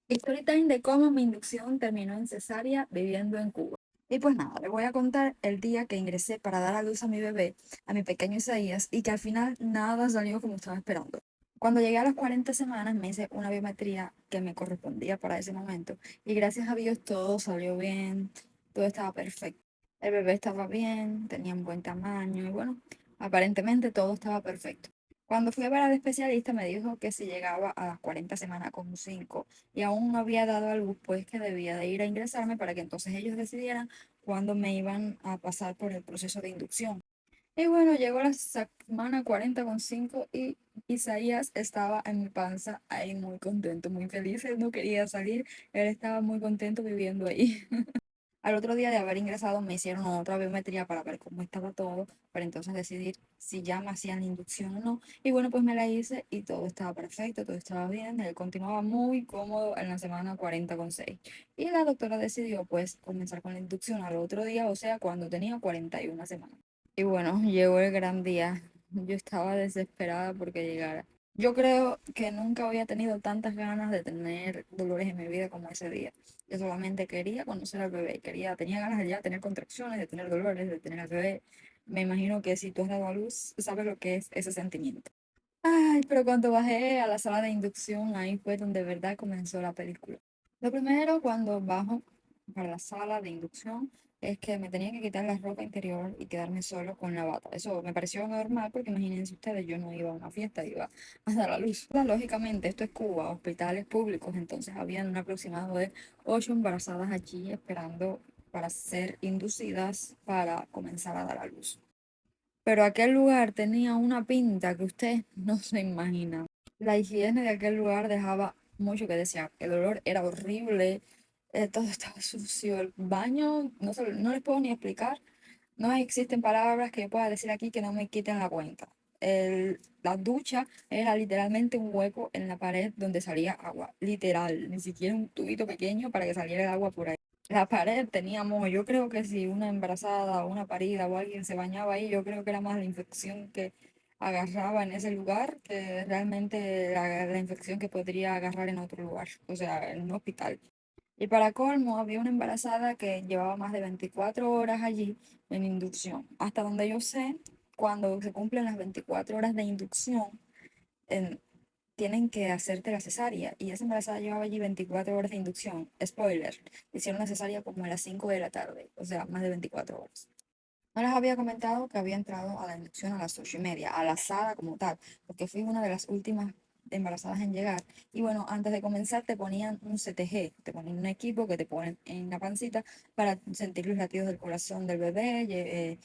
Story time de cómo mi inducción terminó en cesárea viviendo en Cuba. Y pues nada, les voy a contar el día que ingresé para dar a luz a mi bebé, a mi pequeño Isaías, y que al final nada salió como estaba esperando. Cuando llegué a las 40 semanas me hice una biometría que me correspondía para ese momento y gracias a Dios todo salió bien, todo estaba perfecto. El bebé estaba bien, tenía un buen tamaño y bueno, aparentemente todo estaba perfecto. Cuando fui a ver al especialista me dijo que si llegaba a las 40 semanas con un 5 y aún no había dado a luz, pues que debía de ir a ingresarme para que entonces ellos decidieran cuándo me iban a pasar por el proceso de inducción. Y bueno, llegó la semana 40 con 5 y Isaías estaba en mi panza ahí muy contento, muy feliz, él no quería salir, él estaba muy contento viviendo ahí. Al otro día de haber ingresado me hicieron otra biometría para ver cómo estaba todo, para entonces decidir si ya me hacían la inducción o no. Y bueno, pues me la hice y todo estaba perfecto, todo estaba bien. Él continuaba muy cómodo en la semana 40 con 6. Y la doctora decidió pues comenzar con la inducción al otro día, o sea, cuando tenía 41 semanas. Y bueno, llegó el gran día. Yo estaba desesperada porque llegara. Yo creo que nunca había tenido tantas ganas de tener dolores en mi vida como ese día. Yo solamente quería conocer al bebé, tenía ganas de ya tener contracciones, de tener dolores, de tener al bebé. Me imagino que si tú has dado a luz, sabes lo que es ese sentimiento. Ay, pero cuando bajé a la sala de inducción, ahí fue donde de verdad comenzó la película. Lo primero, cuando bajo para la sala de inducción, es que me tenía que quitar la ropa interior y quedarme solo con la bata. Eso me pareció normal porque imagínense ustedes, yo no iba a una fiesta, iba a dar a luz. Lógicamente, esto es Cuba, hospitales públicos, entonces habían un aproximado de 8 embarazadas allí esperando para ser inducidas para comenzar a dar a luz. Pero aquel lugar tenía una pinta que usted no se imagina. La higiene de aquel lugar dejaba mucho que desear. El olor era horrible, todo estaba sucio. El baño, no les puedo ni explicar. No existen palabras que yo pueda decir aquí que no me quiten la cuenta. La ducha era literalmente un hueco en la pared donde salía agua. Literal, ni siquiera un tubito pequeño para que saliera el agua por ahí. La pared tenía moho. Yo creo que si una embarazada o una parida o alguien se bañaba ahí, yo creo que era más la infección que agarraba en ese lugar que realmente la infección que podría agarrar en otro lugar, o sea, en un hospital. Y para colmo, había una embarazada que llevaba más de 24 horas allí en inducción. Hasta donde yo sé, cuando se cumplen las 24 horas de inducción, en- tienen que hacerte la cesárea. Y esa embarazada llevaba allí 24 horas de inducción. Spoiler, hicieron la cesárea como a las 5 de la tarde, o sea, más de 24 horas. No les había comentado que había entrado a la inducción a las 8:30, a la sala como tal, porque fui una de las últimas embarazadas en llegar. Y bueno, antes de comenzar te ponían un CTG, te ponían un equipo que te ponen en la pancita para sentir los latidos del corazón del bebé,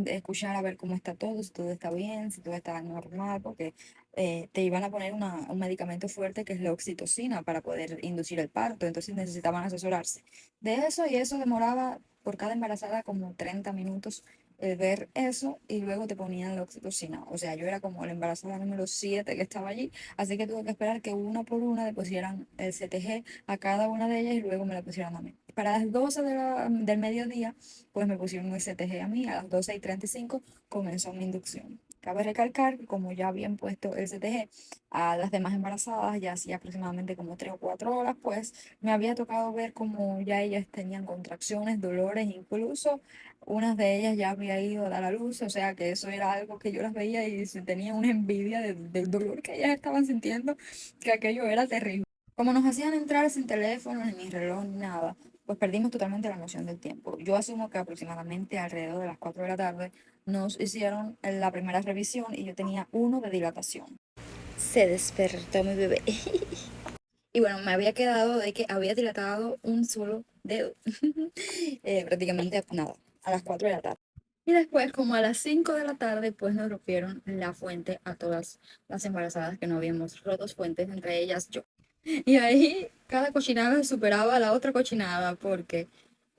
escuchar a ver cómo está todo, si todo está bien, si todo está normal, porque te iban a poner un medicamento fuerte que es la oxitocina para poder inducir el parto, entonces necesitaban asesorarse de eso y eso demoraba por cada embarazada como 30 minutos ver eso y luego te ponían la oxitocina. O sea, yo era como la embarazada número 7 que estaba allí, así que tuve que esperar que una por una le pusieran el CTG a cada una de ellas y luego me la pusieran a mí. Para las 12 del mediodía, pues me pusieron el CTG a mí, a las 12:35 comenzó mi inducción. Cabe recalcar que como ya habían puesto el CTG a las demás embarazadas, ya hacía aproximadamente como 3 o 4 horas, pues me había tocado ver como ya ellas tenían contracciones, dolores, incluso unas de ellas ya había ido a dar a luz, o sea que eso era algo que yo las veía y tenía una envidia del dolor que ellas estaban sintiendo, que aquello era terrible. Como nos hacían entrar sin teléfono, ni reloj, ni nada, pues perdimos totalmente la noción del tiempo. Yo asumo que aproximadamente alrededor de las 4 de la tarde nos hicieron la primera revisión y yo tenía uno de dilatación. Se despertó mi bebé. Y bueno, me había quedado de que había dilatado un solo dedo. Prácticamente nada, a las 4 de la tarde. Y después, como a las 5 de la tarde, pues nos rompieron la fuente a todas las embarazadas que no habíamos roto fuentes, entre ellas yo. Y ahí cada cochinada superaba a la otra cochinada, porque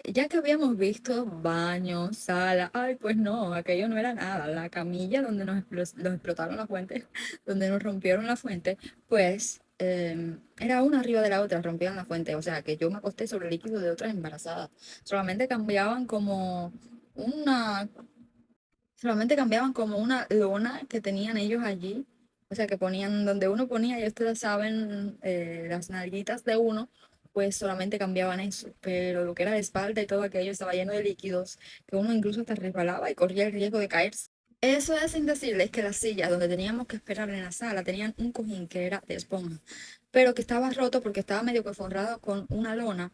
ya que habíamos visto baño, sala, ay, pues no, aquello no era nada. La camilla donde nos explotaron la fuente, donde nos rompieron la fuente, pues era una arriba de la otra, rompían la fuente. O sea, que yo me acosté sobre el líquido de otras embarazadas. Solamente cambiaban como una, solamente cambiaban como una lona que tenían ellos allí O sea, que ponían donde uno ponía, y ustedes saben, las nalguitas de uno, pues solamente cambiaban eso. Pero lo que era la espalda y todo aquello estaba lleno de líquidos, que uno incluso hasta resbalaba y corría el riesgo de caerse. Eso es sin decirles que las sillas donde teníamos que esperar en la sala tenían un cojín que era de esponja, pero que estaba roto porque estaba medio que forrado con una lona,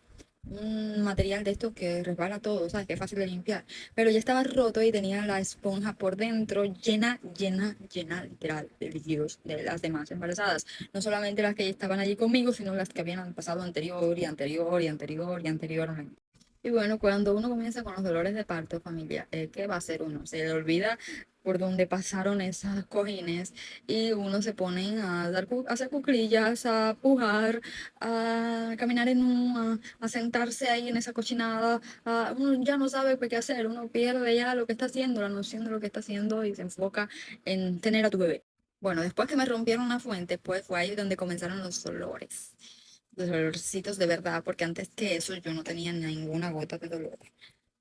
un material de estos que resbala todo, ¿sabes? Que es fácil de limpiar. Pero ya estaba roto y tenía la esponja por dentro llena, llena, llena, literal, de líquidos de las demás embarazadas. No solamente las que estaban allí conmigo, sino las que habían pasado anterior y anterior y anterior y anteriormente. Y bueno, cuando uno comienza con los dolores de parto, familia, ¿qué va a hacer uno? Se le olvida por dónde pasaron esos cojines y uno se pone a a hacer cuclillas, a pujar, a caminar a sentarse ahí en esa cochinada. Uno ya no sabe qué hacer, uno pierde ya lo que está haciendo, la noción de lo que está haciendo y se enfoca en tener a tu bebé. Bueno, después que me rompieron una fuente, pues fue ahí donde comenzaron los dolorcitos de verdad, porque antes que eso yo no tenía ninguna gota de dolor.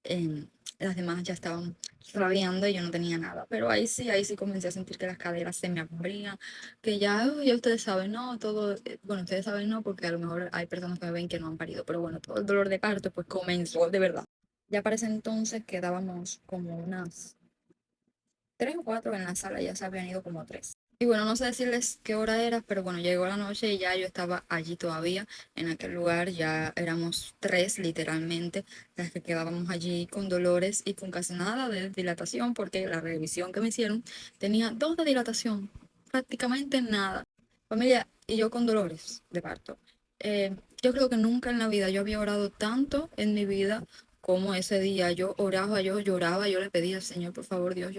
em, las demás ya estaban rabiando y yo no tenía nada. Pero ahí sí comencé a sentir que las caderas se me abrían, que ya, ya ustedes saben, ¿no? Todo, bueno, ustedes saben, ¿no? Porque a lo mejor hay personas que me ven que no han parido, pero bueno, todo el dolor de parto pues comenzó de verdad. Ya para ese entonces quedábamos como unas 3 o 4 en la sala, ya se habían ido como tres. Y bueno, no sé decirles qué hora era, pero bueno, llegó la noche y ya yo estaba allí todavía, en aquel lugar, ya éramos tres literalmente, las que quedábamos allí con dolores y con casi nada de dilatación, porque la revisión que me hicieron tenía 2 de dilatación, prácticamente nada. Familia, y yo con dolores de parto. Yo creo que nunca en la vida yo había orado tanto en mi vida como ese día. Yo oraba, yo lloraba, yo le pedía al Señor, por favor, Dios,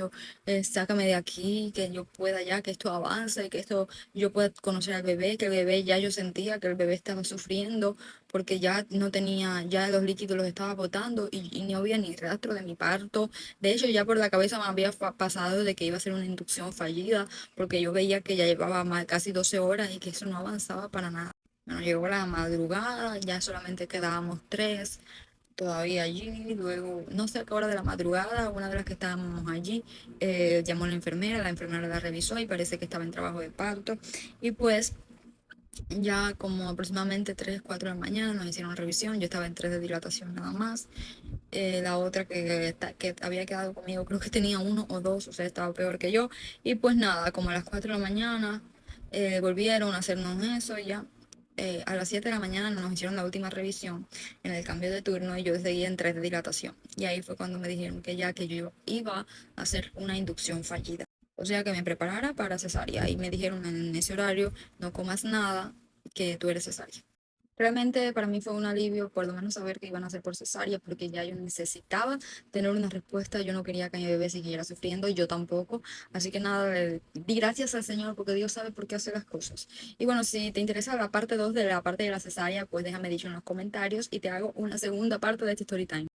sácame de aquí, que yo pueda ya, que esto avance, que esto yo pueda conocer al bebé, que el bebé ya yo sentía que el bebé estaba sufriendo porque ya no tenía, ya los líquidos los estaba botando y no había ni rastro de mi parto. De hecho, ya por la cabeza me había pasado de que iba a ser una inducción fallida porque yo veía que ya llevaba casi 12 horas y que eso no avanzaba para nada. Bueno, llegó la madrugada, ya solamente quedábamos tres todavía allí. Luego, no sé a qué hora de la madrugada, una de las que estábamos allí llamó a la enfermera la revisó y parece que estaba en trabajo de parto. Y pues ya como aproximadamente 3 4 de la mañana nos hicieron revisión, yo estaba en 3 de dilatación nada más. La otra que había quedado conmigo creo que tenía 1 o 2, o sea, estaba peor que yo. Y pues nada, como a las 4 de la mañana volvieron a hacernos eso y ya. A las 7 de la mañana nos hicieron la última revisión en el cambio de turno y yo seguía en 3 de dilatación. Y ahí fue cuando me dijeron que ya que yo iba a hacer una inducción fallida. O sea, que me preparara para cesárea. Y me dijeron en ese horario, no comas nada, que tú eres cesárea. Realmente para mí fue un alivio por lo menos saber que iban a ser por cesárea, porque ya yo necesitaba tener una respuesta. Yo no quería que mi bebé siguiera sufriendo, y yo tampoco. Así que nada, le di gracias al Señor porque Dios sabe por qué hace las cosas. Y bueno, si te interesa la parte 2 de la parte de la cesárea, pues déjame dicho en los comentarios y te hago una segunda parte de este story time.